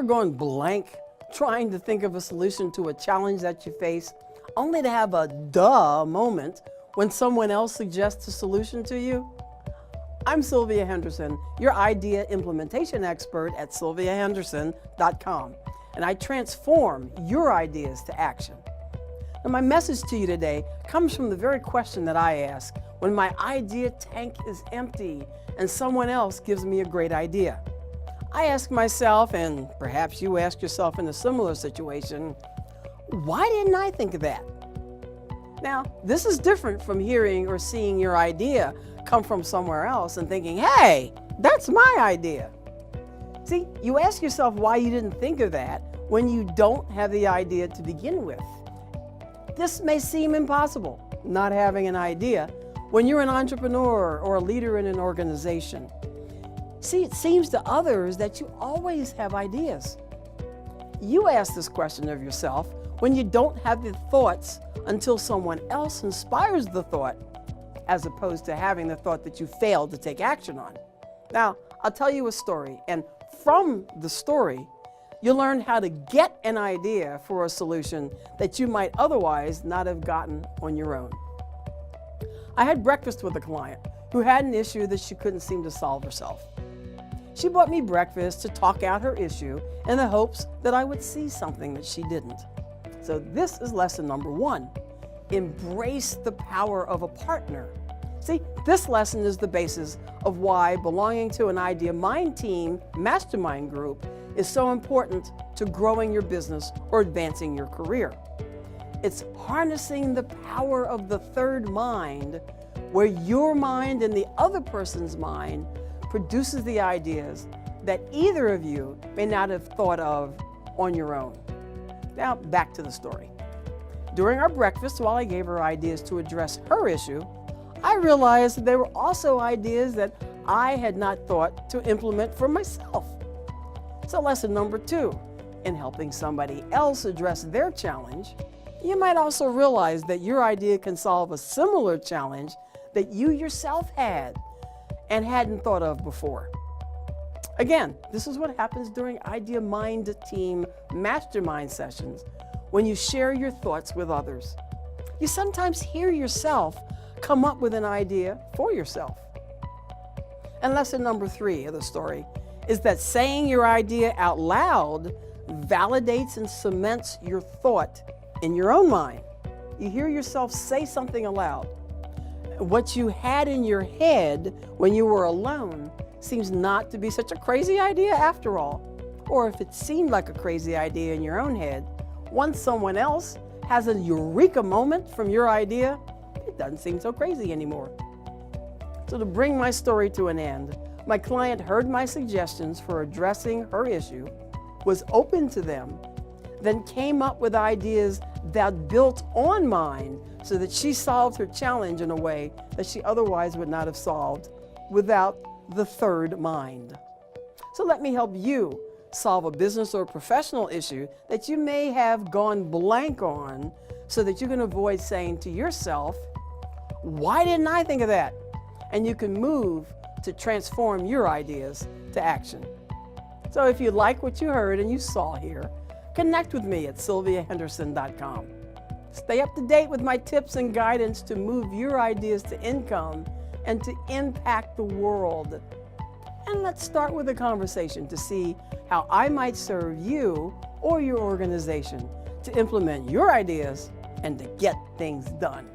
gone blank trying to think of a solution to a challenge that you face, only to have a duh moment when someone else suggests a solution to you? I'm Sylvia Henderson, your idea implementation expert at sylviahenderson.com, and I transform your ideas to action. Now, my message to you today comes from the very question that I ask when my idea tank is empty and someone else gives me a great idea. I ask myself, and perhaps you ask yourself in a similar situation, why didn't I think of that? Now, this is different from hearing or seeing your idea come from somewhere else and thinking, hey, that's my idea. See, you ask yourself why you didn't think of that when you don't have the idea to begin with. This may seem impossible, not having an idea, when you're an entrepreneur or a leader in an organization. See, it seems to others that you always have ideas. You ask this question of yourself when you don't have the thoughts until someone else inspires the thought, as opposed to having the thought that you failed to take action on. Now, I'll tell you a story, and from the story, you'll learn how to get an idea for a solution that you might otherwise not have gotten on your own. I had breakfast with a client who had an issue that she couldn't seem to solve herself. She bought me breakfast to talk out her issue in the hopes that I would see something that she didn't. So this is lesson number 1. Embrace the power of a partner. See, this lesson is the basis of why belonging to an Idea Mind Team mastermind group is so important to growing your business or advancing your career. It's harnessing the power of the third mind, where your mind and the other person's mind produces the ideas that either of you may not have thought of on your own. Now, back to the story. During our breakfast, while I gave her ideas to address her issue, I realized that there were also ideas that I had not thought to implement for myself. So lesson number 2, in helping somebody else address their challenge, you might also realize that your idea can solve a similar challenge that you yourself had and hadn't thought of before. Again, this is what happens during Idea Mind Team mastermind sessions when you share your thoughts with others. You sometimes hear yourself come up with an idea for yourself. And lesson number 3 of the story is that saying your idea out loud validates and cements your thought in your own mind. You hear yourself say something aloud. What you had in your head when you were alone seems not to be such a crazy idea after all. Or if it seemed like a crazy idea in your own head, once someone else has a eureka moment from your idea, it doesn't seem so crazy anymore. So to bring my story to an end, my client heard my suggestions for addressing her issue, was open to them, then came up with ideas that built on mine so that she solved her challenge in a way that she otherwise would not have solved without the third mind. So let me help you solve a business or professional issue that you may have gone blank on so that you can avoid saying to yourself, why didn't I think of that? And you can move to transform your ideas to action. So if you like what you heard and you saw here, connect with me at sylviahenderson.com. Stay up to date with my tips and guidance to move your ideas to income and to impact the world. And let's start with a conversation to see how I might serve you or your organization to implement your ideas and to get things done.